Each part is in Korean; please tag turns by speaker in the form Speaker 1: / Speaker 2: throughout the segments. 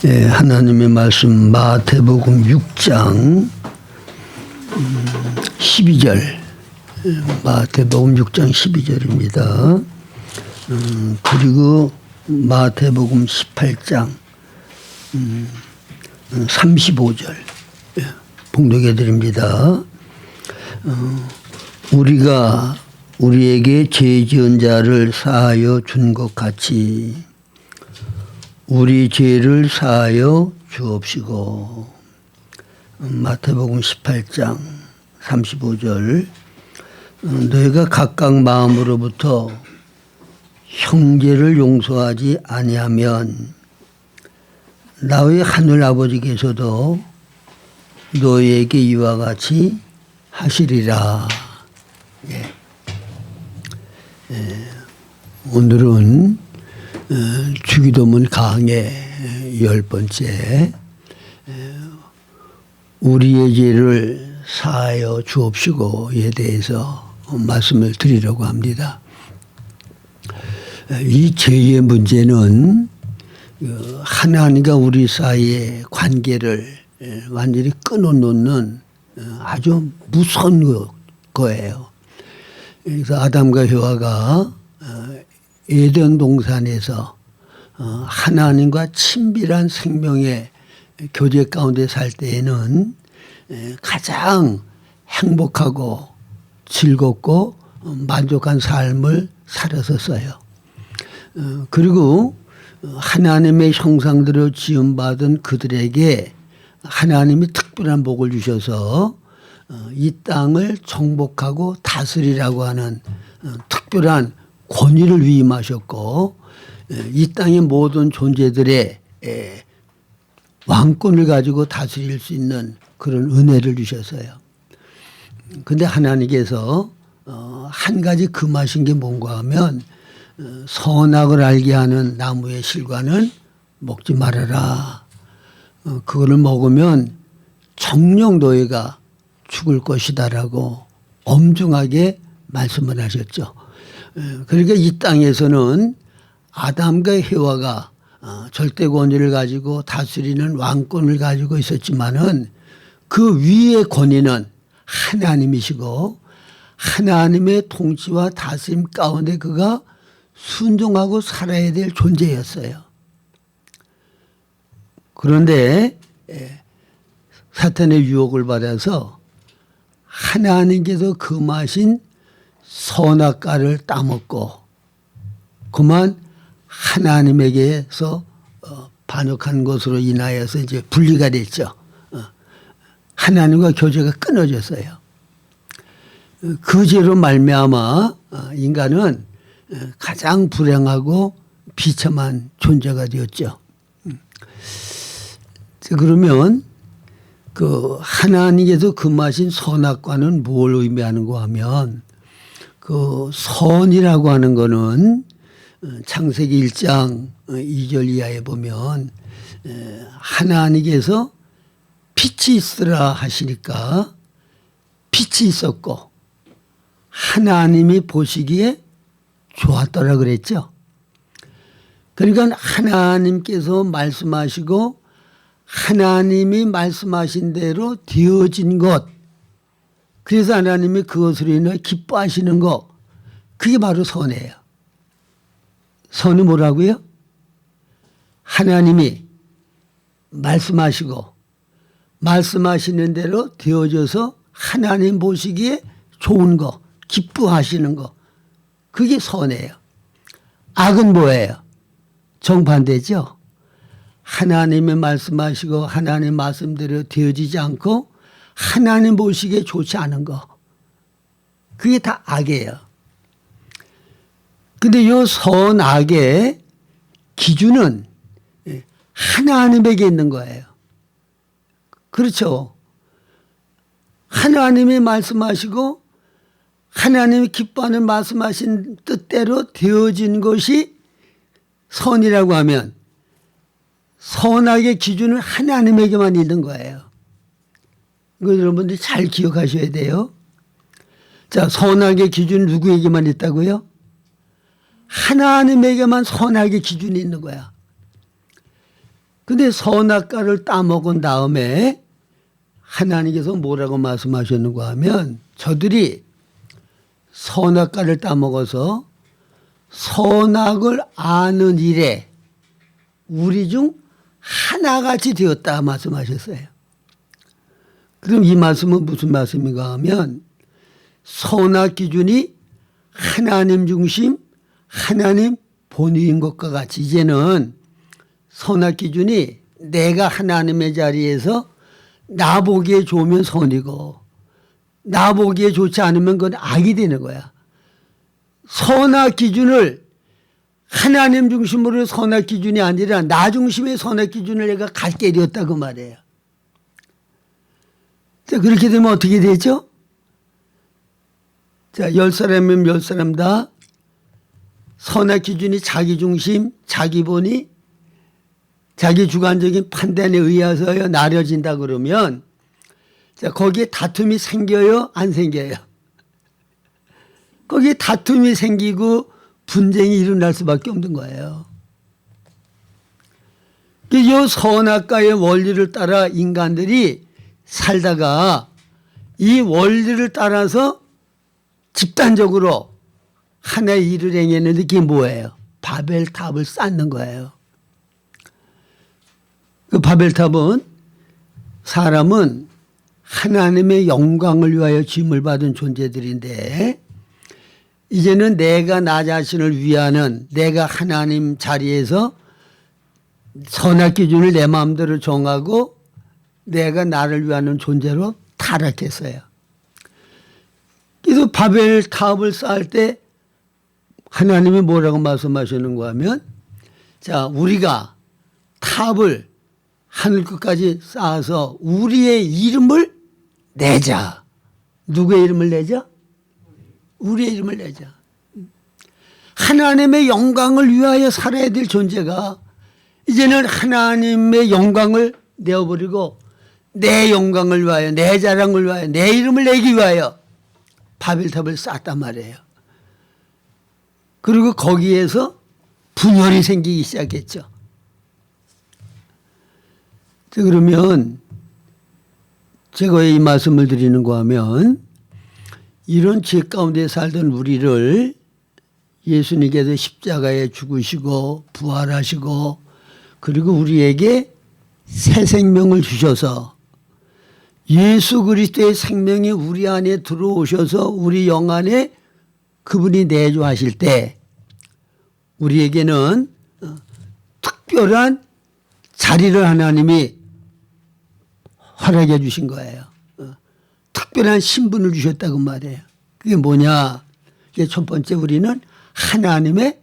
Speaker 1: 예, 하나님의 말씀 마태복음 6장 12절 마태복음 6장 12절입니다. 그리고 마태복음 18장 35절 봉독해 드립니다. 우리가 우리에게 죄 지은 자를 사하여 준 것 같이 우리 죄를 사하여 주옵시고. 마태복음 18장 35절 너희가 각각 마음으로부터 형제를 용서하지 아니하면 나의 하늘 아버지께서도 너희에게 이와 같이 하시리라. 오늘은 주기도문 강의 10번째 우리의 죄를 사하여 주옵시고에 대해서 말씀을 드리려고 합니다. 이 죄의 문제는 하나님과 우리 사이의 관계를 완전히 끊어놓는 아주 무서운 거예요. 그래서 아담과 여호와가 에덴 동산에서 하나님과 친밀한 생명의 교제 가운데 살 때에는 가장 행복하고 즐겁고 만족한 삶을 살았었어요. 그리고 하나님의 형상대로 지음받은 그들에게 하나님이 특별한 복을 주셔서 이 땅을 정복하고 다스리라고 하는 특별한 권위를 위임하셨고 이 땅의 모든 존재들의 왕권을 가지고 다스릴 수 있는 그런 은혜를 주셨어요. 그런데 하나님께서 한 가지 금하신 게 뭔가 하면 선악을 알게 하는 나무의 실과는 먹지 말아라. 그거를 먹으면 정녕 너희가 죽을 것이다라고 엄중하게 말씀을 하셨죠. 그러니까 이 땅에서는 아담과 해와가 절대 권위를 가지고 다스리는 왕권을 가지고 있었지만은 그 위의 권위는 하나님이시고 하나님의 통치와 다스림 가운데 그가 순종하고 살아야 될 존재였어요. 그런데 사탄의 유혹을 받아서 하나님께서 금하신 선악과를 따먹고 그만 하나님에게서 반역한 것으로 인하여서 이제 분리가 됐죠. 하나님과 교제가 끊어졌어요. 그 죄로 말미암아 인간은 가장 불행하고 비참한 존재가 되었죠. 그러면 그 하나님께서 금하신 선악과는 뭘 의미하는가 하면 그 선이라고 하는 거는 창세기 1장 2절 이하에 보면 하나님께서 빛이 있으라 하시니까 빛이 있었고 하나님이 보시기에 좋았더라 그랬죠. 그러니까 하나님께서 말씀하시고 하나님이 말씀하신 대로 되어진 것, 그래서 하나님이 그것으로 인해 기뻐하시는 것, 그게 바로 선이에요. 선이 뭐라고요? 하나님이 말씀하시고 말씀하시는 대로 되어져서 하나님 보시기에 좋은 거, 기뻐하시는 거, 그게 선이에요. 악은 뭐예요? 정반대죠. 하나님이 말씀하시고 하나님 말씀대로 되어지지 않고 하나님 보시기에 좋지 않은 거, 그게 다 악이에요. 근데 이 선악의 기준은 하나님에게 있는 거예요. 그렇죠. 하나님이 말씀하시고 하나님이 기뻐하는 말씀하신 뜻대로 되어진 것이 선이라고 하면 선악의 기준은 하나님에게만 있는 거예요. 이거 여러분들이 잘 기억하셔야 돼요. 자, 선악의 기준은 누구에게만 있다고요? 하나님에게만 선악의 기준이 있는 거야. 근데 선악과를 따먹은 다음에 하나님께서 뭐라고 말씀하셨는가 하면 저들이 선악과를 따먹어서 선악을 아는 일에 우리 중 하나같이 되었다 말씀하셨어요. 그럼 이 말씀은 무슨 말씀인가 하면 선악 기준이 하나님 중심, 하나님 본위인 것과 같이 이제는 선악 기준이 내가 하나님의 자리에서 나 보기에 좋으면 선이고 나 보기에 좋지 않으면 그건 악이 되는 거야. 선악 기준을 하나님 중심으로 선악 기준이 아니라 나 중심의 선악 기준을 내가 갖게 되었다고 말해요. 자, 그렇게 되면 어떻게 되죠? 자, 10사람이면 10사람 다 선악 기준이 자기 중심, 자기 본의, 자기 주관적인 판단에 의해서 나눠진다 그러면 자, 거기에 다툼이 생겨요? 안 생겨요? 거기에 다툼이 생기고 분쟁이 일어날 수밖에 없는 거예요. 이 선악과의 원리를 따라 인간들이 살다가 이 원리를 따라서 집단적으로 하나의 일을 행했는데 그게 뭐예요? 바벨탑을 쌓는 거예요. 그 바벨탑은 사람은 하나님의 영광을 위하여 지음을 받은 존재들인데 이제는 내가 나 자신을 위하는 내가 하나님 자리에서 선악 기준을 내 마음대로 정하고 내가 나를 위하는 존재로 타락했어요. 그래서 바벨탑을 쌓을 때 하나님이 뭐라고 말씀하시는가 하면 자, 우리가 탑을 하늘 끝까지 쌓아서 우리의 이름을 내자. 누구의 이름을 내자? 우리의 이름을 내자. 하나님의 영광을 위하여 살아야 될 존재가 이제는 하나님의 영광을 내어버리고 내 영광을 위하여 내 자랑을 위하여 내 이름을 내기 위하여 바벨탑을 쌓았단 말이에요. 그리고 거기에서 분열이 생기기 시작했죠. 자, 그러면 제가 이 말씀을 드리는가 하면 이런 죄 가운데 살던 우리를 예수님께서 십자가에 죽으시고 부활하시고 그리고 우리에게 새 생명을 주셔서 예수 그리스도의 생명이 우리 안에 들어오셔서 우리 영 안에 그분이 내주하실 때 우리에게는 특별한 자리를 하나님이 허락해 주신 거예요. 특별한 신분을 주셨다고 말해요. 그게 뭐냐? 이게 첫 번째 우리는 하나님의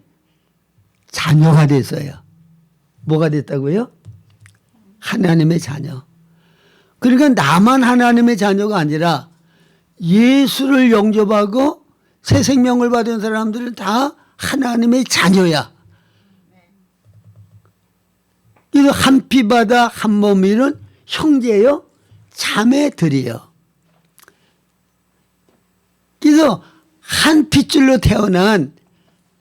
Speaker 1: 자녀가 됐어요. 뭐가 됐다고요? 하나님의 자녀. 그러니까 나만 하나님의 자녀가 아니라 예수를 영접하고 새 생명을 받은 사람들은 다 하나님의 자녀야. 그래서 한 피바다 한 몸이는 형제요, 자매들이요. 그래서 한 핏줄로 태어난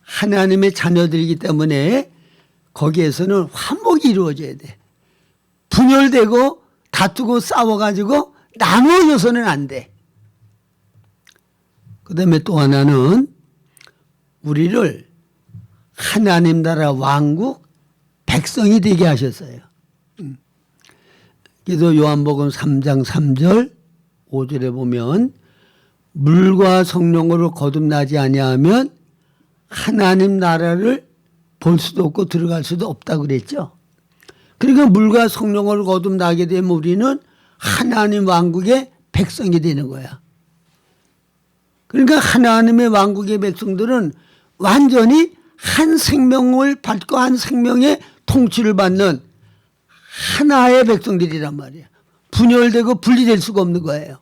Speaker 1: 하나님의 자녀들이기 때문에 거기에서는 화목이 이루어져야 돼. 분열되고 다투고 싸워가지고 나눠져서는 안 돼. 그 다음에 또 하나는 우리를 하나님 나라 왕국 백성이 되게 하셨어요. 그래서 요한복음 3장 3절 5절에 보면 물과 성령으로 거듭나지 아니하면 하나님 나라를 볼 수도 없고 들어갈 수도 없다고 그랬죠. 그러니까 물과 성령으로 거듭나게 되면 우리는 하나님 왕국의 백성이 되는 거야. 그러니까 하나님의 왕국의 백성들은 완전히 한 생명을 받고 한 생명의 통치를 받는 하나의 백성들이란 말이에요. 분열되고 분리될 수가 없는 거예요.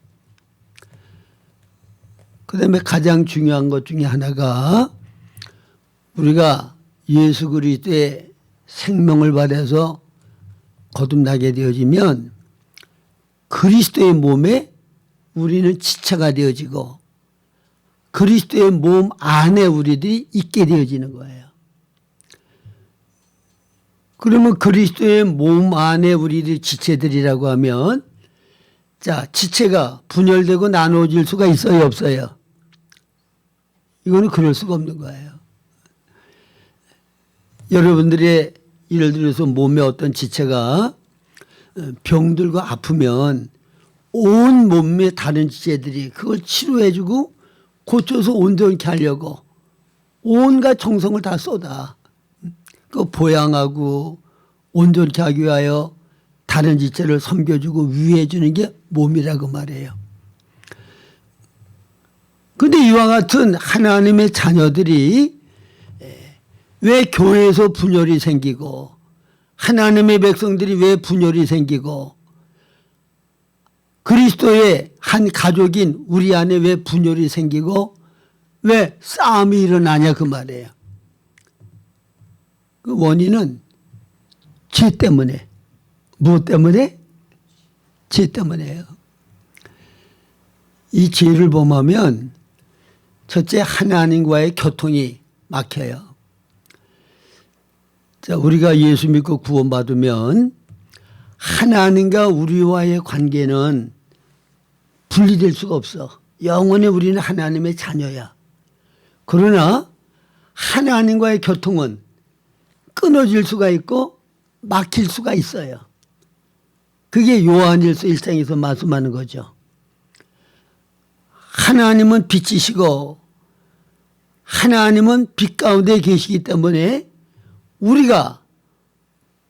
Speaker 1: 그 다음에 가장 중요한 것 중에 하나가 우리가 예수 그리스도의 생명을 받아서 거듭나게 되어지면 그리스도의 몸에 우리는 지체가 되어지고 그리스도의 몸 안에 우리들이 있게 되어지는 거예요. 그러면 그리스도의 몸 안에 우리들 지체들이라고 하면, 자, 지체가 분열되고 나눠질 수가 있어요, 없어요? 이거는 그럴 수가 없는 거예요. 여러분들의 예를 들어서 몸에 어떤 지체가 병들고 아프면 온 몸의 다른 지체들이 그걸 치료해주고 고쳐서 온전케 하려고 온갖 정성을 다 쏟아. 그 보양하고 온전케 하기 위하여 다른 지체를 섬겨주고 위해주는 게 몸이라고 말해요. 그런데 이와 같은 하나님의 자녀들이 왜 교회에서 분열이 생기고 하나님의 백성들이 왜 분열이 생기고 그리스도의 한 가족인 우리 안에 왜 분열이 생기고 왜 싸움이 일어나냐 그 말이에요. 그 원인은 죄 때문에. 무엇 때문에? 죄 때문에요. 이 죄를 범하면 첫째 하나님과의 교통이 막혀요. 자, 우리가 예수 믿고 구원받으면 하나님과 우리와의 관계는 분리될 수가 없어. 영원히 우리는 하나님의 자녀야. 그러나 하나님과의 교통은 끊어질 수가 있고 막힐 수가 있어요. 그게 요한일서 1장에서 말씀하는 거죠. 하나님은 빛이시고 하나님은 빛 가운데 계시기 때문에 우리가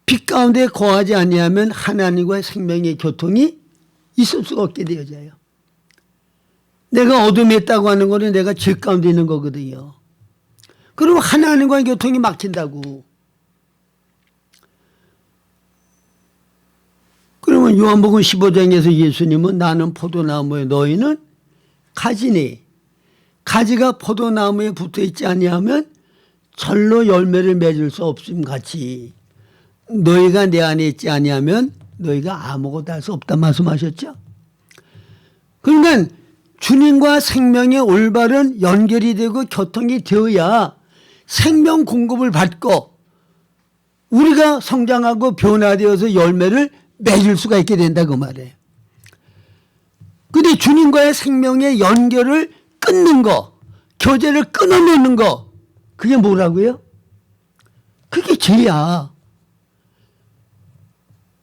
Speaker 1: 빛 가운데 거하지 아니하면 하나님과의 생명의 교통이 있을 수가 없게 되어져요. 내가 어둠에 있다고 하는 거는 내가 죄 가운데 있는 거거든요. 그럼 하나님과의 교통이 막힌다고. 그러면 요한복음 15장에서 예수님은 나는 포도나무에 너희는 가지니 가지가 포도나무에 붙어있지 아니하면 절로 열매를 맺을 수 없음 같이 너희가 내 안에 있지 아니하면 너희가 아무것도 할 수 없다 말씀하셨죠. 그러니까 주님과 생명의 올바른 연결이 되고 교통이 되어야 생명 공급을 받고 우리가 성장하고 변화되어서 열매를 맺을 수가 있게 된다고 말해요. 그런데 주님과의 생명의 연결을 끊는 거, 교제를 끊어놓는 거, 그게 뭐라고요? 그게 죄야.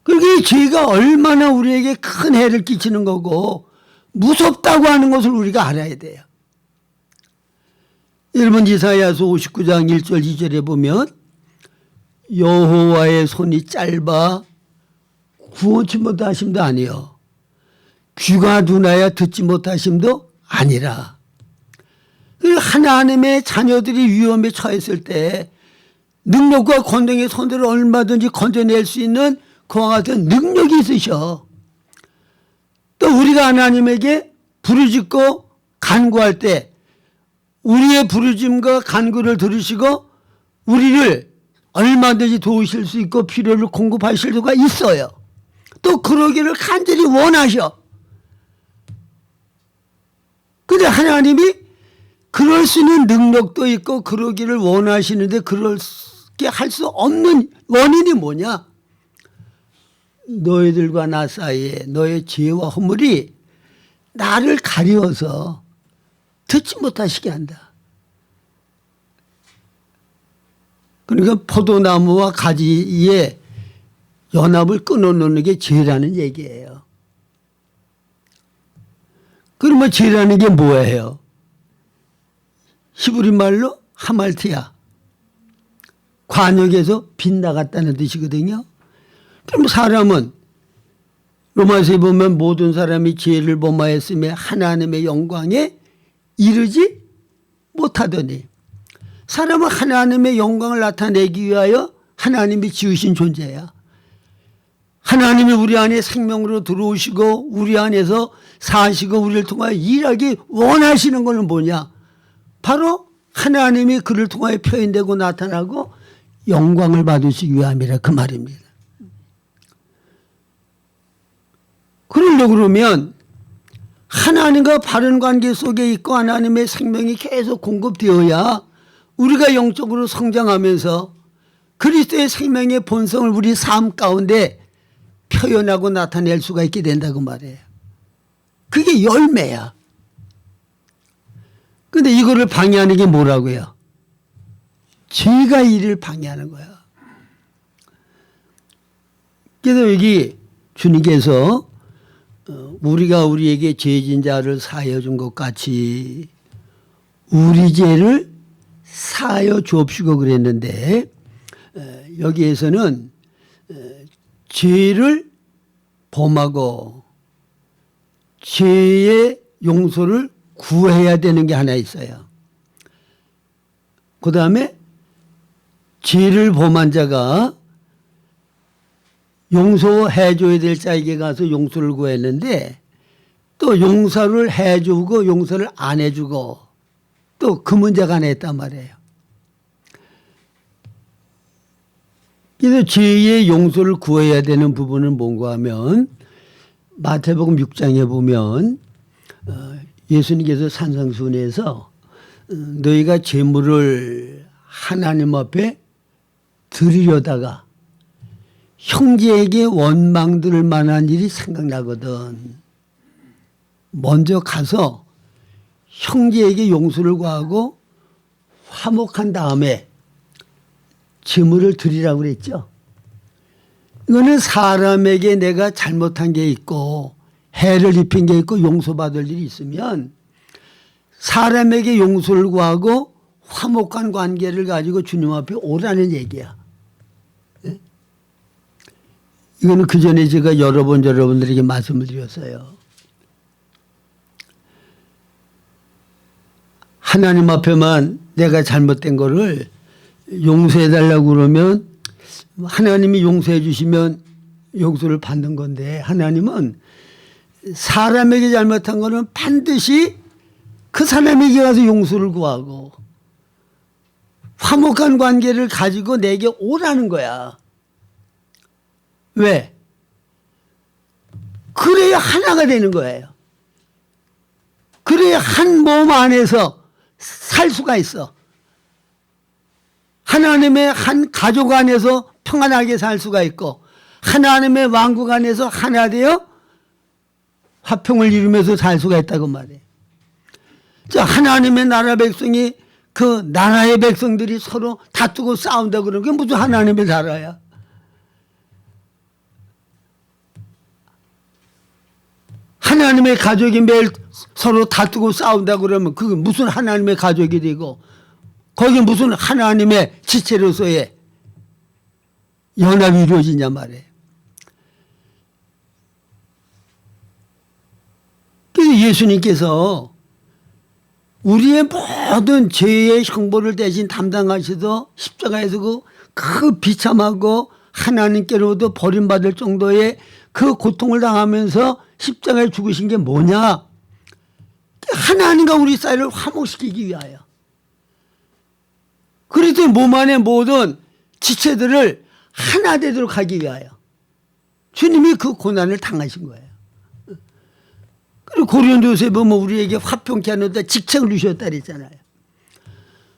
Speaker 1: 그게 죄가 얼마나 우리에게 큰 해를 끼치는 거고 무섭다고 하는 것을 우리가 알아야 돼요. 여러분 이사야서 59장 1절 2절에 보면 여호와의 손이 짧아 구원치 못하심도 아니요 귀가 둔하여 듣지 못하심도 아니라. 하나님의 자녀들이 위험에 처했을 때 능력과 권능의 손으로 얼마든지 건져낼 수 있는 그와 같은 능력이 있으셔. 또 우리가 하나님에게 부르짖고 간구할 때 우리의 부르짖음과 간구를 들으시고 우리를 얼마든지 도우실 수 있고 필요를 공급하실 수가 있어요. 또 그러기를 간절히 원하셔. 근데 하나님이 그럴 수 있는 능력도 있고 그러기를 원하시는데 그렇게 할 수 없는 원인이 뭐냐? 너희들과 나 사이에 너의 죄와 허물이 나를 가리워서 듣지 못하시게 한다. 그러니까 포도나무와 가지의 연합을 끊어놓는 게 죄라는 얘기예요. 그러면 죄라는 게 뭐예요? 히브리 말로 하말티야. 관역에서 빗나갔다는 뜻이거든요. 그럼 사람은 로마서에 보면 모든 사람이 죄를 범하였으며 하나님의 영광에 이르지 못하더니 사람은 하나님의 영광을 나타내기 위하여 하나님이 지으신 존재야. 하나님이 우리 안에 생명으로 들어오시고 우리 안에서 사시고 우리를 통하여 일하기 원하시는 것은 뭐냐? 바로 하나님이 그를 통하여 표현되고 나타나고 영광을 받으시기 위함이라 그 말입니다. 그러려고 그러면 하나님과 바른 관계 속에 있고 하나님의 생명이 계속 공급되어야 우리가 영적으로 성장하면서 그리스도의 생명의 본성을 우리 삶 가운데 표현하고 나타낼 수가 있게 된다고 말해요. 그게 열매야. 근데 이거를 방해하는 게 뭐라고요? 죄가 이를 방해하는 거야. 그래서 여기 주님께서 우리가 우리에게 죄진 자를 사하여 준 것 같이 우리 죄를 사하여 주옵시고 그랬는데, 여기에서는 죄를 범하고 죄의 용서를 구해야 되는 게 하나 있어요. 그 다음에 죄를 범한 자가 용서해 줘야 될 자에게 가서 용서를 구했는데 또 용서를 해주고 용서를 안 해주고 또 그 문제가 하나 있단 말이에요. 그래서 죄의 용서를 구해야 되는 부분은 뭔가 하면 마태복음 6장에 보면 예수님께서 산상수훈에서 너희가 재물을 하나님 앞에 드리려다가 형제에게 원망 들을 만한 일이 생각나거든. 먼저 가서 형제에게 용서를 구하고 화목한 다음에 재물을 드리라고 그랬죠. 이거는 사람에게 내가 잘못한 게 있고 해를 입힌 게 있고 용서받을 일이 있으면 사람에게 용서를 구하고 화목한 관계를 가지고 주님 앞에 오라는 얘기야. 이거는 그 전에 제가 여러 번 여러분들에게 말씀을 드렸어요. 하나님 앞에만 내가 잘못된 거를 용서해 달라고 그러면 하나님이 용서해 주시면 용서를 받는 건데, 하나님은 사람에게 잘못한 거는 반드시 그 사람에게 가서 용서를 구하고 화목한 관계를 가지고 내게 오라는 거야. 왜? 그래야 하나가 되는 거예요. 그래야 한 몸 안에서 살 수가 있어. 하나님의 한 가족 안에서 평안하게 살 수가 있고 하나님의 왕국 안에서 하나 되어 화평을 이루면서 살 수가 있다고 말해요. 자, 하나님의 나라 백성이 그 나라의 백성들이 서로 다투고 싸운다 그러면 그게 무슨 하나님의 나라야? 하나님의 가족이 매일 서로 다투고 싸운다 그러면 그게 무슨 하나님의 가족이 되고 거기 무슨 하나님의 지체로서의 연합이 이루어지냐 말이에요. 그래서 예수님께서 우리의 모든 죄의 형벌을 대신 담당하셔서 십자가에서 그 비참하고 하나님께로도 버림받을 정도의 그 고통을 당하면서 십자가에 죽으신 게 뭐냐? 하나님과 우리 사이를 화목시키기 위하여. 그리스도의 몸 안의 모든 지체들을 하나 되도록 하기 위하여 주님이 그 고난을 당하신 거예요. 그리고 고린도서에 보면 우리에게 화평케 하는데 직책을 주셨다 그랬잖아요.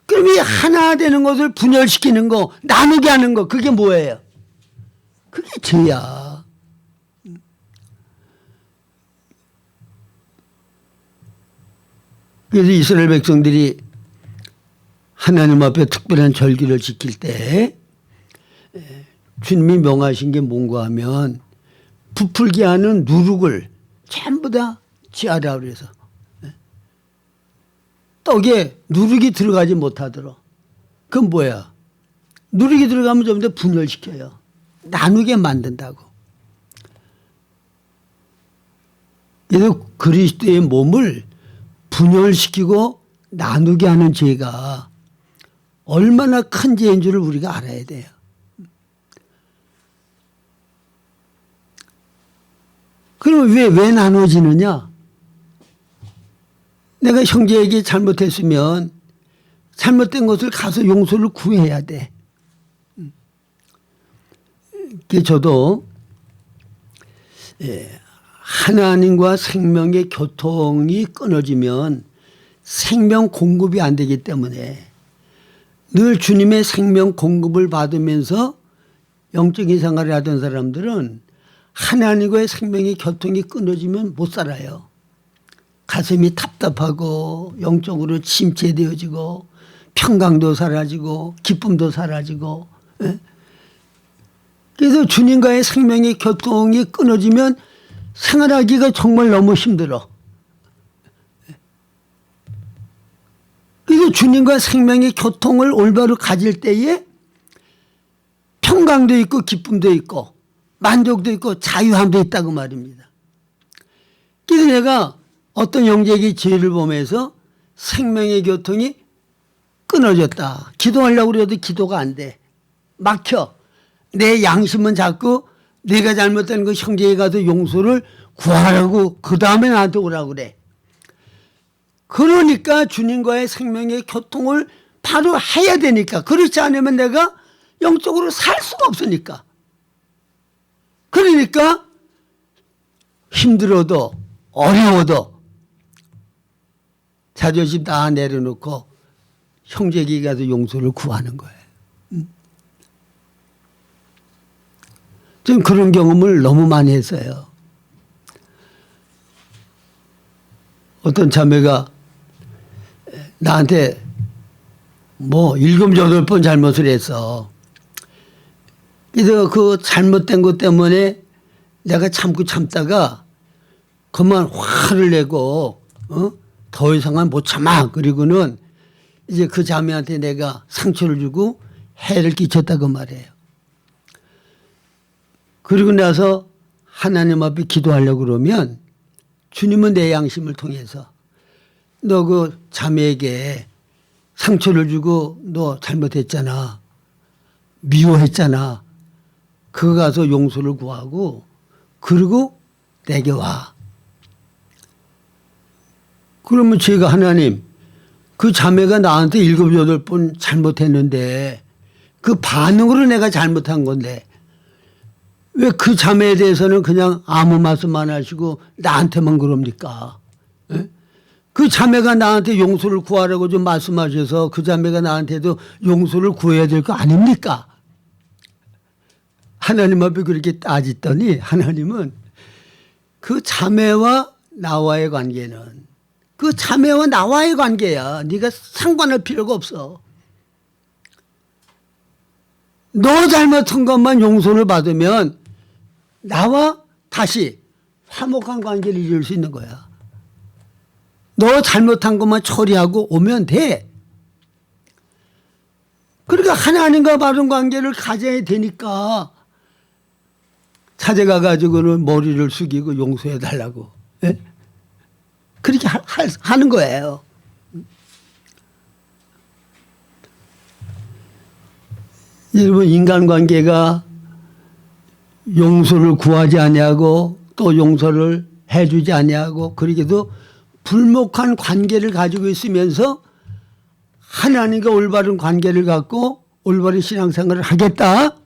Speaker 1: 그럼 이 하나 되는 것을 분열시키는 거, 나누게 하는 거, 그게 뭐예요? 그게 죄야. 그래서 이스라엘 백성들이 하나님 앞에 특별한 절기를 지킬 때 주님이 명하신 게 뭔가 하면 부풀게 하는 누룩을 전부 다 지하라 그래서 떡에 누룩이 들어가지 못하도록. 그건 뭐야? 누룩이 들어가면 좀 더 분열시켜요. 나누게 만든다고. 그래서 그리스도의 몸을 분열시키고 나누게 하는 죄가 얼마나 큰 죄인 줄을 우리가 알아야 돼요. 그럼 왜 나눠지느냐? 내가 형제에게 잘못했으면 잘못된 것을 가서 용서를 구해야 돼. 저도 하나님과 생명의 교통이 끊어지면 생명 공급이 안 되기 때문에 늘 주님의 생명 공급을 받으면서 영적인 생활을 하던 사람들은 하나님과의 생명의 교통이 끊어지면 못 살아요. 가슴이 답답하고 영적으로 침체되어지고 평강도 사라지고 기쁨도 사라지고. 예? 그래서 주님과의 생명의 교통이 끊어지면 생활하기가 정말 너무 힘들어. 그래서 주님과 생명의 교통을 올바로 가질 때에 평강도 있고 기쁨도 있고 만족도 있고 자유함도 있다고 말입니다. 그래서 내가 어떤 형제에게 죄를 범해서 생명의 교통이 끊어졌다. 기도하려고 그래도 기도가 안 돼. 막혀. 내 양심은 자꾸 내가 잘못된 그 형제에 가서 용서를 구하라고 그 다음에 나한테 오라고 그래. 그러니까 주님과의 생명의 교통을 바로 해야 되니까. 그렇지 않으면 내가 영적으로 살 수가 없으니까. 그러니까 힘들어도 어려워도 자존심 다 내려놓고 형제에게 가서 용서를 구하는 거예요. 전 그런 경험을 너무 많이 했어요. 어떤 자매가 나한테 뭐 7, 8번 잘못을 했어. 그래서 그 잘못된 것 때문에 내가 참고 참다가 그만 화를 내고 더 이상은 못 참아. 그리고는 이제 그 자매한테 내가 상처를 주고 해를 끼쳤다고 말해요. 그리고 나서 하나님 앞에 기도하려고 그러면 주님은 내 양심을 통해서 너 그 자매에게 상처를 주고 너 잘못했잖아. 미워했잖아. 그거 가서 용서를 구하고 그리고 내게 와. 그러면 제가 하나님 그 자매가 나한테 7, 8번 잘못했는데 그 반응으로 내가 잘못한 건데 왜 그 자매에 대해서는 그냥 아무 말씀 안 하시고 나한테만 그럽니까? 에? 그 자매가 나한테 용서를 구하라고 좀 말씀하셔서 그 자매가 나한테도 용서를 구해야 될 거 아닙니까? 하나님 앞에 그렇게 따지더니 하나님은 그 자매와 나와의 관계는 그 자매와 나와의 관계야. 네가 상관할 필요가 없어. 너 잘못한 것만 용서를 받으면 나와 다시 화목한 관계를 이룰 수 있는 거야. 너 잘못한 것만 처리하고 오면 돼. 그러니까 하나님과 바른 관계를 가져야 되니까 찾아가 가지고는 머리를 숙이고 용서해 달라고. 예? 그렇게 하는 거예요. 여러분 인간관계가 용서를 구하지 아니하고 또 용서를 해주지 아니하고 그러기도 불목한 관계를 가지고 있으면서 하나님과 올바른 관계를 갖고 올바른 신앙생활을 하겠다.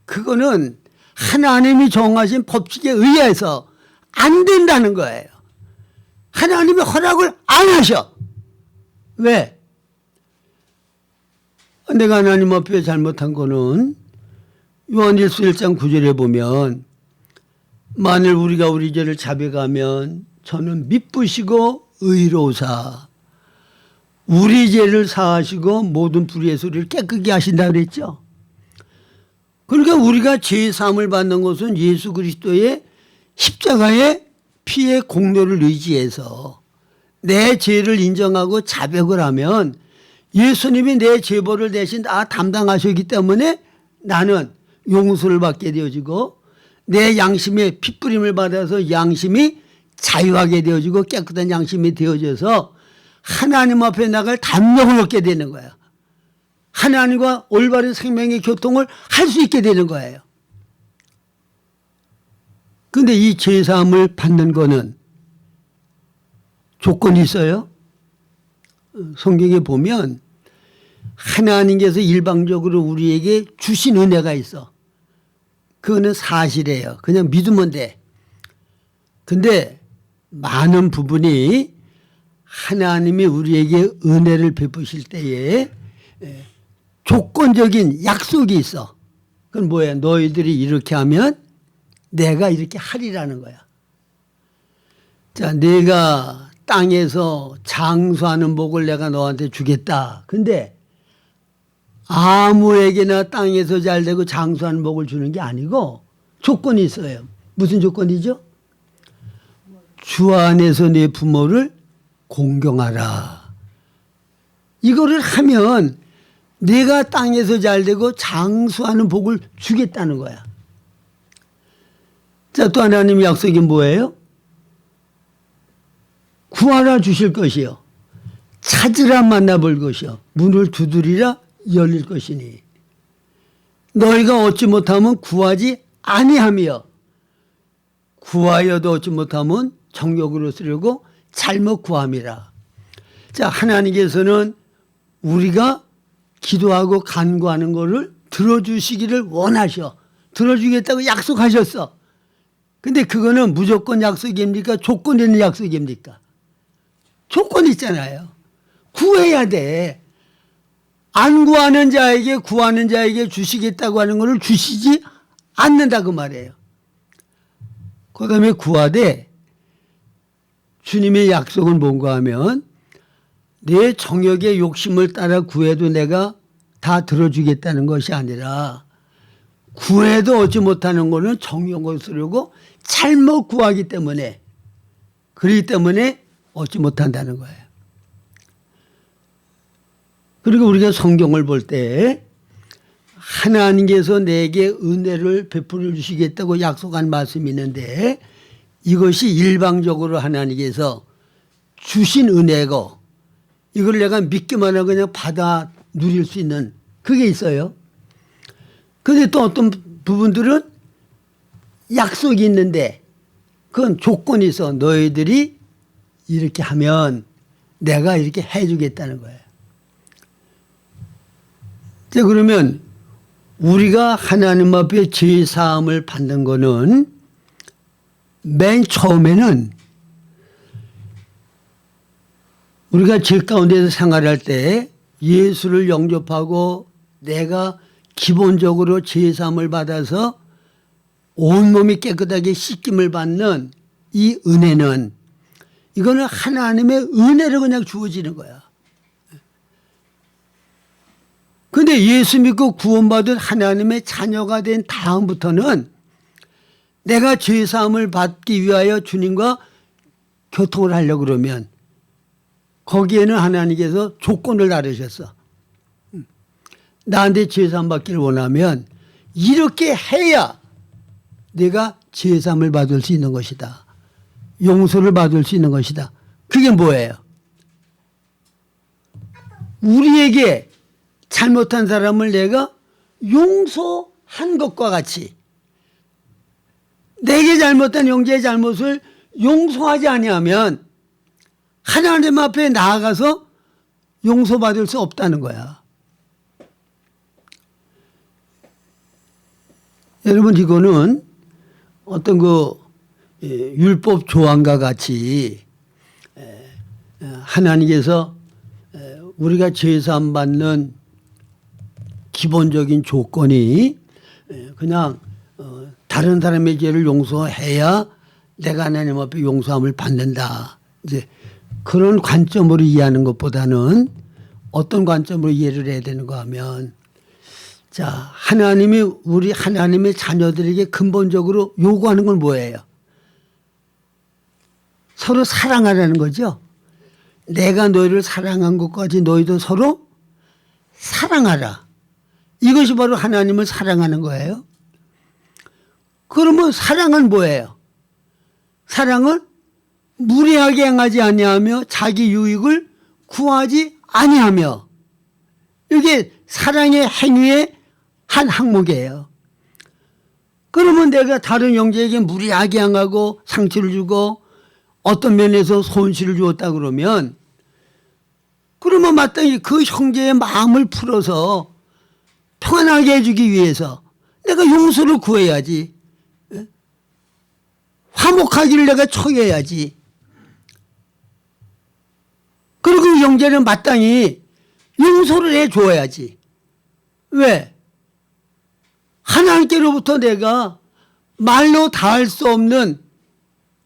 Speaker 1: 그거는 하나님이 정하신 법칙에 의해서 안 된다는 거예요. 하나님이 허락을 안 하셔. 왜? 내가 하나님 앞에 잘못한 거는 요한일서 1장 9절에 보면 만일 우리가 우리 죄를 자백하면 저는 미쁘시고 의로우사 우리 죄를 사하시고 모든 불의의 소리를 깨끗게 하신다 그랬죠. 그러니까 우리가 죄 사함을 받는 것은 예수 그리스도의 십자가의 피의 공로를 의지해서 내 죄를 인정하고 자백을 하면 예수님이 내 죄벌을 대신 다 담당하셨기 때문에 나는 용서를 받게 되어지고 내 양심의 핏부림을 받아서 양심이 자유하게 되어지고 깨끗한 양심이 되어져서 하나님 앞에 나갈 담력을 얻게 되는 거야. 하나님과 올바른 생명의 교통을 할 수 있게 되는 거예요. 그런데 이 죄사함을 받는 거는 조건이 있어요. 성경에 보면 하나님께서 일방적으로 우리에게 주신 은혜가 있어. 그거는 사실이에요. 그냥 믿으면 돼. 근데 많은 부분이 하나님이 우리에게 은혜를 베푸실 때에 조건적인 약속이 있어. 그건 뭐야? 너희들이 이렇게 하면 내가 이렇게 하리라는 거야. 자, 내가 땅에서 장수하는 복을 내가 너한테 주겠다. 근데 아무에게나 땅에서 잘 되고 장수하는 복을 주는 게 아니고 조건이 있어요. 무슨 조건이죠? 주 안에서 내 부모를 공경하라. 이거를 하면 내가 땅에서 잘 되고 장수하는 복을 주겠다는 거야. 자, 또 하나님의 약속이 뭐예요? 구하라 주실 것이요. 찾으라 만나볼 것이요. 문을 두드리라 열릴 것이니. 너희가 얻지 못하면 구하지 아니하며 구하여도 얻지 못하면 정욕으로 쓰려고 잘못 구함이라. 자, 하나님께서는 우리가 기도하고 간구하는 것을 들어주시기를 원하셔. 들어주겠다고 약속하셨어. 근데 그거는 무조건 약속입니까? 조건 있는 약속입니까? 조건 있잖아요. 구해야 돼. 안 구하는 자에게 구하는 자에게 주시겠다고 하는 것을 주시지 않는다 그 말이에요. 그 다음에 구하되 주님의 약속은 뭔가 하면 내 정욕의 욕심을 따라 구해도 내가 다 들어주겠다는 것이 아니라 구해도 얻지 못하는 것은 정욕을 쓰려고 잘못 구하기 때문에 그렇기 때문에 얻지 못한다는 거예요. 그리고 우리가 성경을 볼 때 하나님께서 내게 은혜를 베풀어 주시겠다고 약속한 말씀이 있는데 이것이 일방적으로 하나님께서 주신 은혜고 이걸 내가 믿기만 하고 그냥 받아 누릴 수 있는 그게 있어요. 그런데 또 어떤 부분들은 약속이 있는데 그건 조건이 있어. 너희들이 이렇게 하면 내가 이렇게 해주겠다는 거예요. 자, 그러면 우리가 하나님 앞에 죄 사함을 받는 거는 맨 처음에는 우리가 죄 가운데서 생활할 때 예수를 영접하고 내가 기본적으로 죄 사함을 받아서 온몸이 깨끗하게 씻김을 받는 이 은혜는 이거는 하나님의 은혜로 그냥 주어지는 거야. 그런데 예수 믿고 구원받은 하나님의 자녀가 된 다음부터는 내가 죄사함을 받기 위하여 주님과 교통을 하려고 그러면 거기에는 하나님께서 조건을 다루셨어. 나한테 죄사함 받기를 원하면 이렇게 해야 내가 죄사함을 받을 수 있는 것이다. 용서를 받을 수 있는 것이다. 그게 뭐예요? 우리에게 잘못한 사람을 내가 용서한 것과 같이 내게 잘못한 형제의 잘못을 용서하지 아니하면 하나님 앞에 나아가서 용서받을 수 없다는 거야. 여러분 이거는 어떤 율법 조항과 같이 하나님께서 우리가 죄사함 받는 기본적인 조건이 그냥 다른 사람의 죄를 용서해야 내가 하나님 앞에 용서함을 받는다. 이제 그런 관점으로 이해하는 것보다는 어떤 관점으로 이해를 해야 되는가 하면 자, 하나님이 우리 하나님의 자녀들에게 근본적으로 요구하는 건 뭐예요? 서로 사랑하라는 거죠. 내가 너희를 사랑한 것까지 너희도 서로 사랑하라. 이것이 바로 하나님을 사랑하는 거예요. 그러면 사랑은 뭐예요? 사랑은 무례하게 행하지 아니하며 자기 유익을 구하지 아니하며 이게 사랑의 행위의 한 항목이에요. 그러면 내가 다른 형제에게 무례하게 행하고 상처를 주고 어떤 면에서 손실을 주었다 그러면 마땅히 그 형제의 마음을 풀어서 평안하게 해주기 위해서 내가 용서를 구해야지. 화목하기를 내가 청해야지. 그리고 그 형제는 마땅히 용서를 해줘야지. 왜? 하나님께로부터 내가 말로 다할 수 없는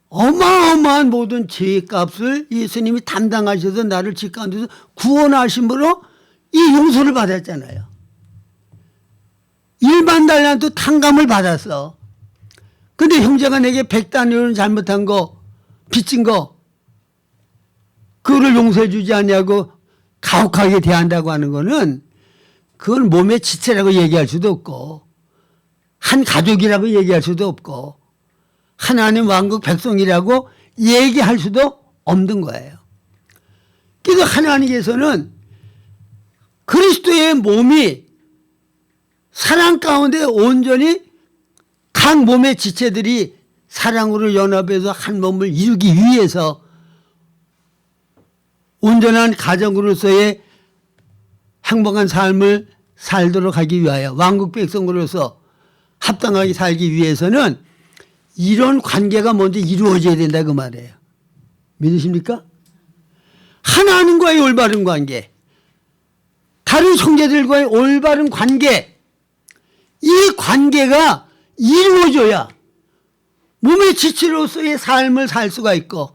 Speaker 1: 어마어마한 모든 죄의 값을 예수님이 담당하셔서 나를 죄 가운데서 구원하심으로 이 용서를 받았잖아요. 1만 달란트 탕감을 받았어. 근데 형제가 내게 100단위로는 잘못한 거, 빚진 거, 그거를 용서해 주지 않냐고 가혹하게 대한다고 하는 거는 그건 몸의 지체라고 얘기할 수도 없고 한 가족이라고 얘기할 수도 없고 하나님 왕국 백성이라고 얘기할 수도 없는 거예요. 그래서 하나님께서는 그리스도의 몸이 사랑 가운데 온전히 각 몸의 지체들이 사랑으로 연합해서 한 몸을 이루기 위해서 온전한 가정으로서의 행복한 삶을 살도록 하기 위하여 왕국 백성으로서 합당하게 살기 위해서는 이런 관계가 먼저 이루어져야 된다 그 말이에요. 믿으십니까? 하나님과의 올바른 관계, 다른 형제들과의 올바른 관계, 이 관계가 이루어져야 몸의 지체로서의 삶을 살 수가 있고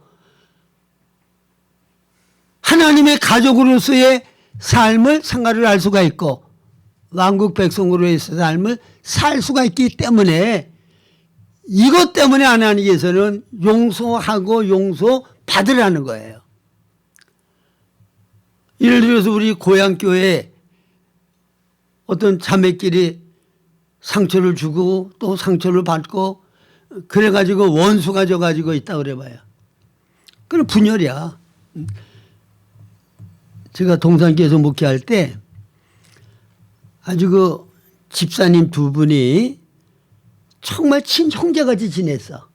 Speaker 1: 하나님의 가족으로서의 삶을 생활을 할 수가 있고 왕국 백성으로의 삶을 살 수가 있기 때문에 이것 때문에 하나님께서는 용서하고 용서받으라는 거예요. 예를 들어서 우리 고향교회에 어떤 자매끼리 상처를 주고 또 상처를 받고 그래가지고 원수가 져가지고 있다 그래봐요. 그건 분열이야. 제가 동산교에서 목회할 때 아주 그 집사님 두 분이 정말 친형제같이 지냈어.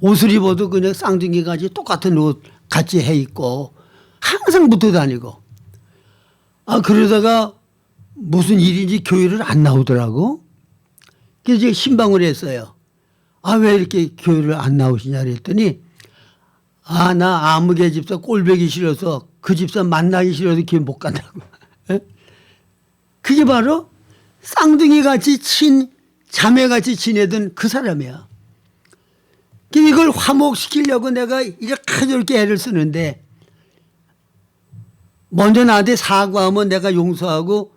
Speaker 1: 옷을 입어도 그냥 쌍둥이같이 똑같은 옷 같이 해 입고 항상 붙어 다니고. 그러다가 무슨 일인지 교회를 안 나오더라고. 그래서 제가 신방을 했어요. 왜 이렇게 교회를 안 나오시냐 그랬더니 나 아무개 집사 꼴보기 싫어서 그 집사 만나기 싫어서 교회 못 간다고. 그게 바로 쌍둥이같이 자매같이 지내던 그 사람이야. 이걸 화목시키려고 내가 이렇게 저렇게 애를 쓰는데 먼저 나한테 사과하면 내가 용서하고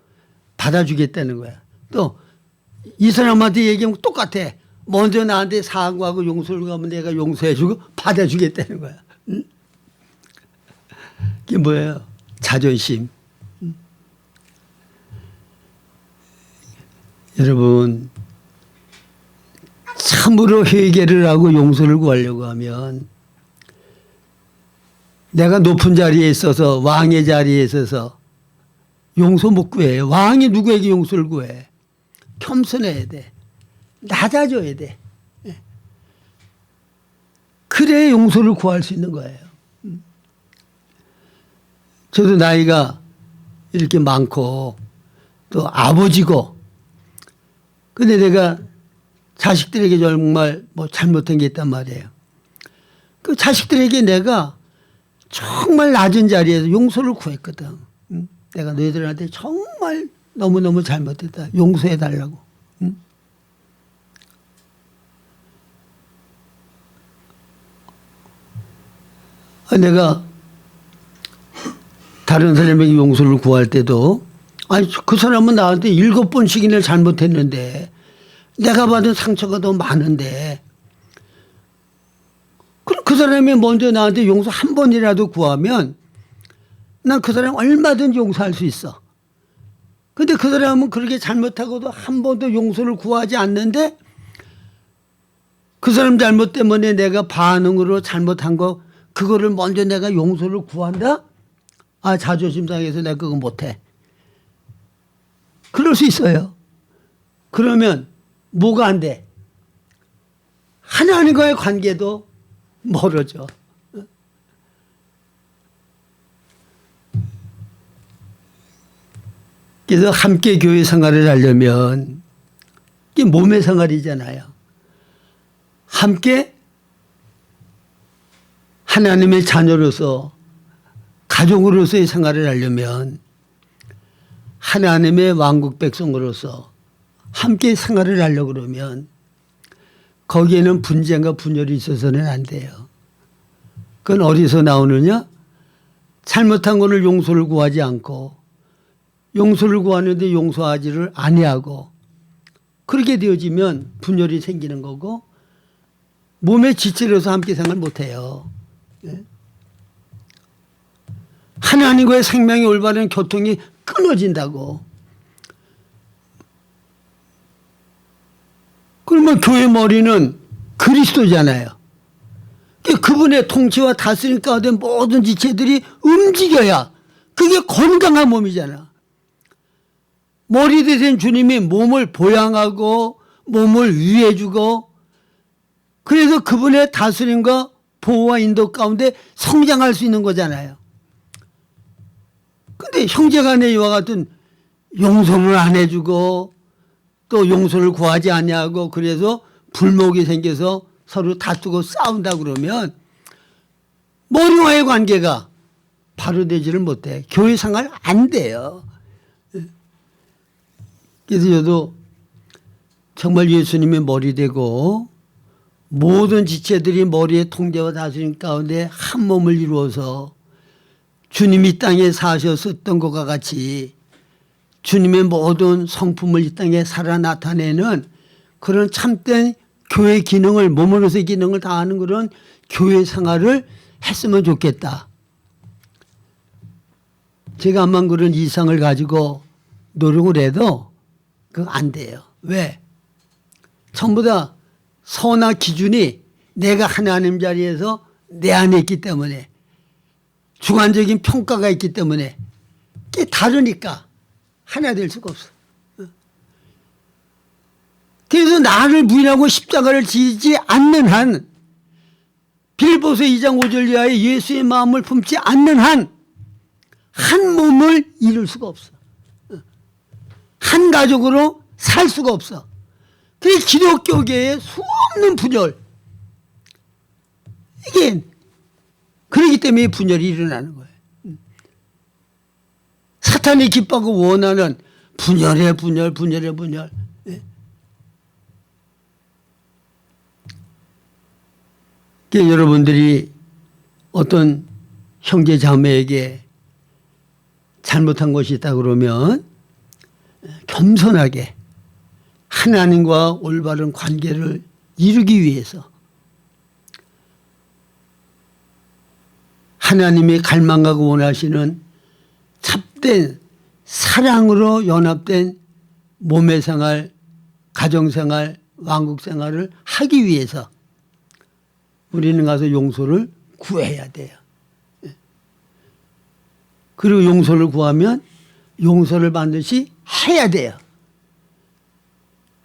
Speaker 1: 받아주겠다는 거야. 또 이 사람한테 얘기하면 똑같아. 먼저 나한테 사과하고 용서를 하면 내가 용서해주고 받아주겠다는 거야. 응? 그게 뭐예요? 자존심. 여러분 참으로 회개를 하고 용서를 구하려고 하면 내가 높은 자리에 있어서 왕의 자리에 있어서 용서 못 구해. 왕이 누구에게 용서를 구해? 겸손해야 돼. 낮아져야 돼. 그래야 용서를 구할 수 있는 거예요. 저도 나이가 이렇게 많고 또 아버지고 근데 내가 자식들에게 정말 잘못한 게 있단 말이에요. 그 자식들에게 내가 정말 낮은 자리에서 용서를 구했거든. 내가 너희들한테 정말 너무너무 잘못했다. 용서해 달라고. 내가 다른 사람에게 용서를 구할 때도 그 사람은 나한테 7번씩이나 잘못했는데 내가 받은 상처가 더 많은데 그럼 그 사람이 먼저 나한테 용서 한 번이라도 구하면 난 그 사람 얼마든지 용서할 수 있어. 근데 그 사람은 그렇게 잘못하고도 한 번도 용서를 구하지 않는데 그 사람 잘못 때문에 내가 반응으로 잘못한 거 그거를 먼저 내가 용서를 구한다? 자존심 상해서 내가 그거 못해. 그럴 수 있어요. 그러면 뭐가 안 돼? 하나님과의 관계도 멀어져. 그래서 함께 교회 생활을 하려면 이게 몸의 생활이잖아요. 함께 하나님의 자녀로서 가족으로서의 생활을 하려면 하나님의 왕국 백성으로서 함께 생활을 하려고 그러면 거기에는 분쟁과 분열이 있어서는 안 돼요. 그건 어디서 나오느냐? 잘못한 것을 용서를 구하지 않고 용서를 구하는데 용서하지를 아니하고 그렇게 되어지면 분열이 생기는 거고 몸에 지체려서 함께 생활 못해요. 하나님과의 생명이 올바른 교통이 끊어진다고. 그러면 교회 머리는 그리스도잖아요. 그분의 통치와 다스림 가운데 모든 지체들이 움직여야 그게 건강한 몸이잖아. 머리 되신 주님이 몸을 보양하고 몸을 위해주고 그래서 그분의 다스림과 보호와 인도 가운데 성장할 수 있는 거잖아요. 근데 형제간에 이와 같은 용서를 안 해주고 또 용서를 구하지 아니하고 그래서 불목이 생겨서 서로 다투고 싸운다 그러면 머리와의 관계가 바로 되지를 못해. 교회 생활 안 돼요. 그래서 저도 정말 예수님의 머리 되고 모든 지체들이 머리의 통제와 다스림 가운데 한 몸을 이루어서 주님이 땅에 사셨었던 것과 같이 주님의 모든 성품을 이 땅에 살아 나타내는 그런 참된 교회 기능을 몸으로서의 기능을 다하는 그런 교회 생활을 했으면 좋겠다. 제가 암만 그런 이상을 가지고 노력을 해도 그거 안 돼요. 왜? 전부 다 선악 기준이 내가 하나님 자리에서 내 안에 있기 때문에 주관적인 평가가 있기 때문에 그게 다르니까 하나 될 수가 없어. 그래서 나를 부인하고 십자가를 지지 않는 한 빌보서 2장 5절 이하에 예수의 마음을 품지 않는 한 한 몸을 이룰 수가 없어. 한 가족으로 살 수가 없어. 그게 기독교계의 수없는 분열. 이게 그렇기 때문에 분열이 일어나는 거예요. 사탄이 기뻐하고 원하는 분열의 분열. 여러분들이 어떤 형제 자매에게 잘못한 것이 있다 그러면 겸손하게 하나님과 올바른 관계를 이루기 위해서 하나님이 갈망하고 원하시는 참된 사랑으로 연합된 몸의 생활, 가정생활, 왕국생활을 하기 위해서 우리는 가서 용서를 구해야 돼요. 그리고 용서를 구하면 용서를 반드시 해야 돼요.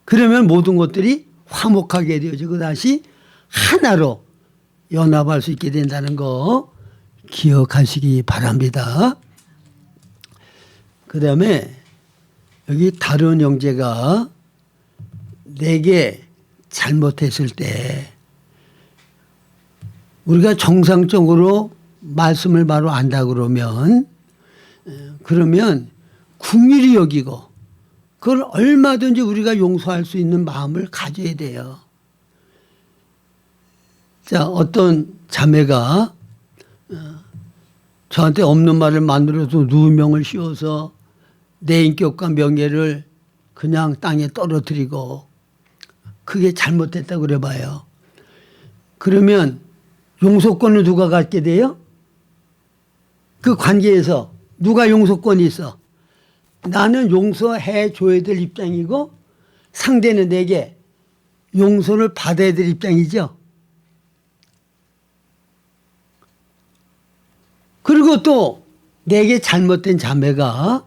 Speaker 1: 그러면 모든 것들이 화목하게 되어지고 다시 하나로 연합할 수 있게 된다는 거 기억하시기 바랍니다. 그 다음에 여기 다른 형제가 내게 잘못했을 때 우리가 정상적으로 말씀을 바로 안다 그러면 긍휼히 여기고 그걸 얼마든지 우리가 용서할 수 있는 마음을 가져야 돼요. 자, 어떤 자매가 저한테 없는 말을 만들어서 누명을 씌워서 내 인격과 명예를 그냥 땅에 떨어뜨리고 그게 잘못됐다고 그래봐요. 그러면 용서권을 누가 갖게 돼요? 그 관계에서 누가 용서권이 있어? 나는 용서해 줘야 될 입장이고 상대는 내게 용서를 받아야 될 입장이죠. 그리고 또 내게 잘못된 자매가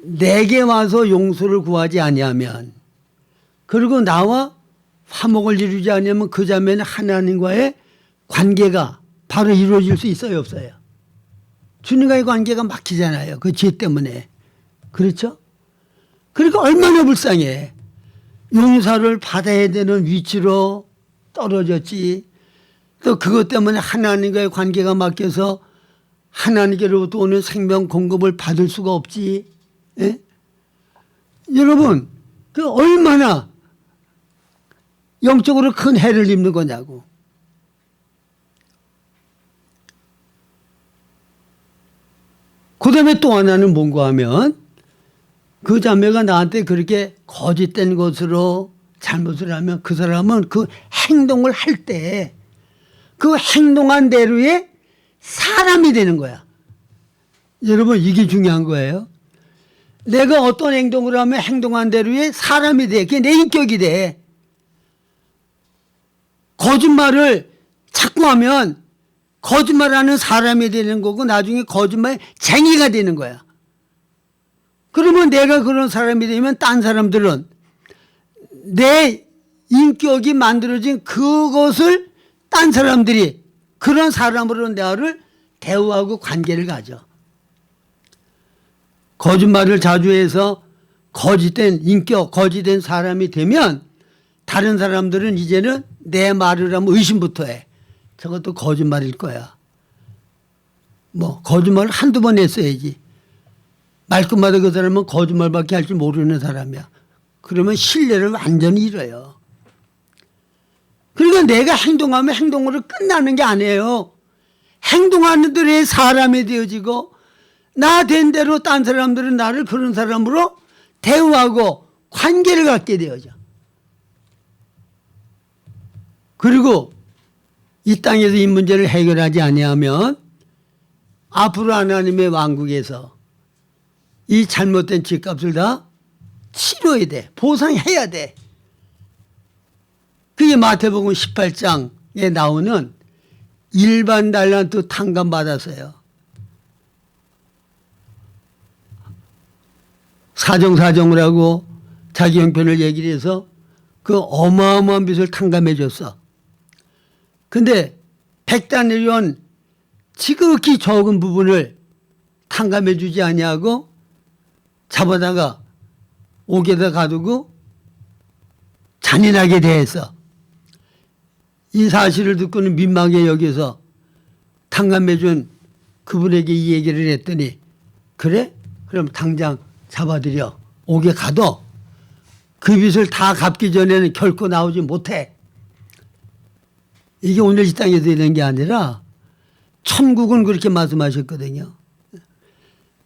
Speaker 1: 내게 와서 용서를 구하지 아니하면 그리고 나와 화목을 이루지 않으면 그 자매는 하나님과의 관계가 바로 이루어질 수 있어요, 없어요? 주님과의 관계가 막히잖아요. 그 죄 때문에. 그렇죠? 그러니까 얼마나 불쌍해. 용서를 받아야 되는 위치로 떨어졌지. 또 그것 때문에 하나님과의 관계가 막혀서 하나님께로부터 오는 생명 공급을 받을 수가 없지. 예? 여러분, 그 얼마나 영적으로 큰 해를 입는 거냐고. 그 다음에 또 하나는 뭔가 하면 그 자매가 나한테 그렇게 거짓된 것으로 잘못을 하면 그 사람은 그 행동을 할 때 그 행동한 대로의 사람이 되는 거야. 여러분, 이게 중요한 거예요. 내가 어떤 행동을 하면 행동한 대로의 사람이 돼. 그게 내 인격이 돼. 거짓말을 자꾸 하면 거짓말하는 사람이 되는 거고 나중에 거짓말 쟁이가 되는 거야. 그러면 내가 그런 사람이 되면 딴 사람들은 내 인격이 만들어진 그것을 딴 사람들이 그런 사람으로 나를 대우하고 관계를 가져. 거짓말을 자주 해서 거짓된 인격, 거짓된 사람이 되면 다른 사람들은 이제는 내 말을 하면 의심부터 해. 저것도 거짓말일 거야. 뭐 거짓말을 한두 번 했어야지. 말끝마다 그 사람은 거짓말밖에 할 줄 모르는 사람이야. 그러면 신뢰를 완전히 잃어요. 그러니까 내가 행동하면 행동으로 끝나는 게 아니에요. 행동하는 대로의 사람이 되어지고 나 된 대로 딴 사람들은 나를 그런 사람으로 대우하고 관계를 갖게 되어져. 그리고 이 땅에서 이 문제를 해결하지 아니하면 앞으로 하나님의 왕국에서 이 잘못된 집값을 다 치러야 돼. 보상해야 돼. 그게 마태복음 18장에 나오는 일반 달란트 탕감 받았어요. 사정을 하고 자기 형편을 얘기를 해서 그 어마어마한 빚을 탕감해 줬어. 근데 100다니온 지극히 적은 부분을 탕감해 주지 아니하고 잡아다가 옥에다 가두고 잔인하게 대했어. 이 사실을 듣고는 민망해 여기서 탕감해 준 그분에게 이 얘기를 했더니 그래? 그럼 당장 잡아들여 옥에 가둬. 그 빚을 다 갚기 전에는 결코 나오지 못해. 이게 오늘 이 땅에서 되는 게 아니라 천국은 그렇게 말씀하셨거든요.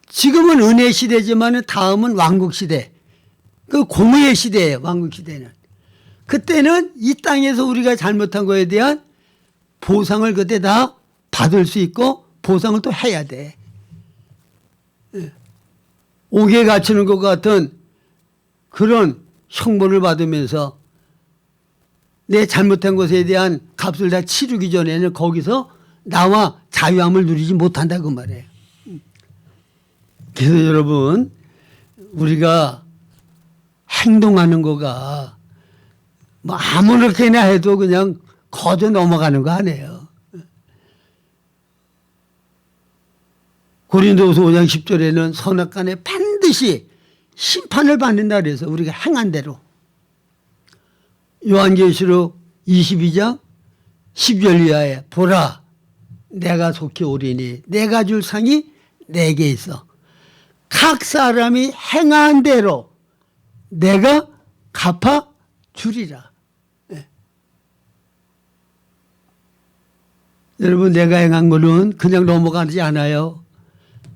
Speaker 1: 지금은 은혜 시대지만 다음은 왕국 시대. 그 공의의 시대예요. 왕국 시대는. 그때는 이 땅에서 우리가 잘못한 거에 대한 보상을 그때 다 받을 수 있고 보상을 또 해야 돼. 옥에 갇히는 것 같은 그런 형벌을 받으면서 내 잘못한 것에 대한 값을 다 치르기 전에는 거기서 나와 자유함을 누리지 못한다고 말해요. 그래서 여러분, 우리가 행동하는 거가 뭐 아무렇게나 해도 그냥 거저 넘어가는 거 아니에요. 고린도후서 5장 10절에는 선악간에 반드시 심판을 받는다 그래서 우리가 행한 대로. 요한계시록 22장 10절 이하에 보라 내가 속히 오리니 내가 줄 상이 내게 있어. 각 사람이 행한 대로 내가 갚아 주리라. 네. 여러분, 내가 행한 거는 그냥 넘어가지 않아요.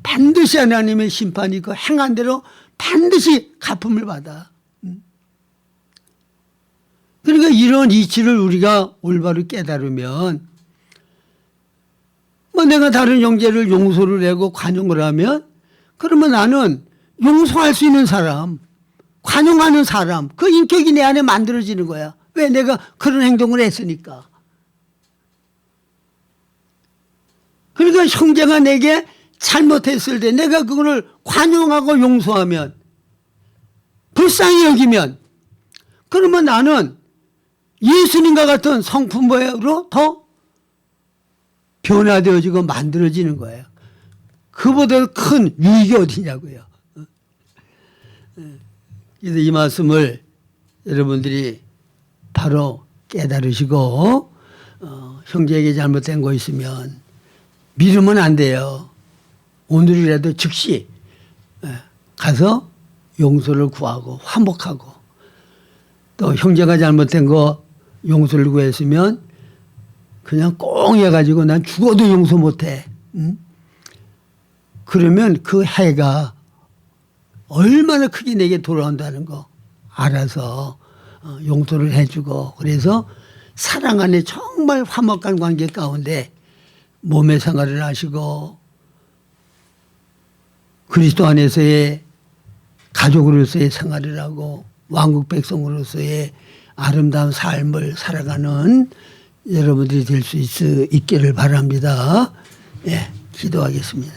Speaker 1: 반드시 하나님의 심판이 있고 행한 대로 반드시 갚음을 받아. 그러니까 이런 이치를 우리가 올바로 깨달으면 뭐 내가 다른 형제를 용서를 하고 관용을 하면 그러면 나는 용서할 수 있는 사람, 관용하는 사람, 그 인격이 내 안에 만들어지는 거야. 왜? 내가 그런 행동을 했으니까. 그러니까 형제가 내게 잘못했을 때 내가 그거를 관용하고 용서하면 불쌍히 여기면 그러면 나는 예수님과 같은 성품으로 더 변화되어지고 만들어지는 거예요. 그보다 큰 유익이 어디냐고요. 그래서 이 말씀을 여러분들이 바로 깨달으시고 형제에게 잘못된 거 있으면 미루면 안 돼요. 오늘이라도 즉시 가서 용서를 구하고 화목하고, 또 형제가 잘못된 거 용서를 구했으면 그냥 꽁 해가지고 난 죽어도 용서 못해. 응? 그러면 그 해가 얼마나 크게 내게 돌아온다는 거 알아서 용서를 해주고, 그래서 사랑 안에 정말 화목한 관계 가운데 몸의 생활을 하시고 그리스도 안에서의 가족으로서의 생활을 하고 왕국 백성으로서의 아름다운 삶을 살아가는 여러분들이 될 수 있기를 바랍니다. 예, 기도하겠습니다.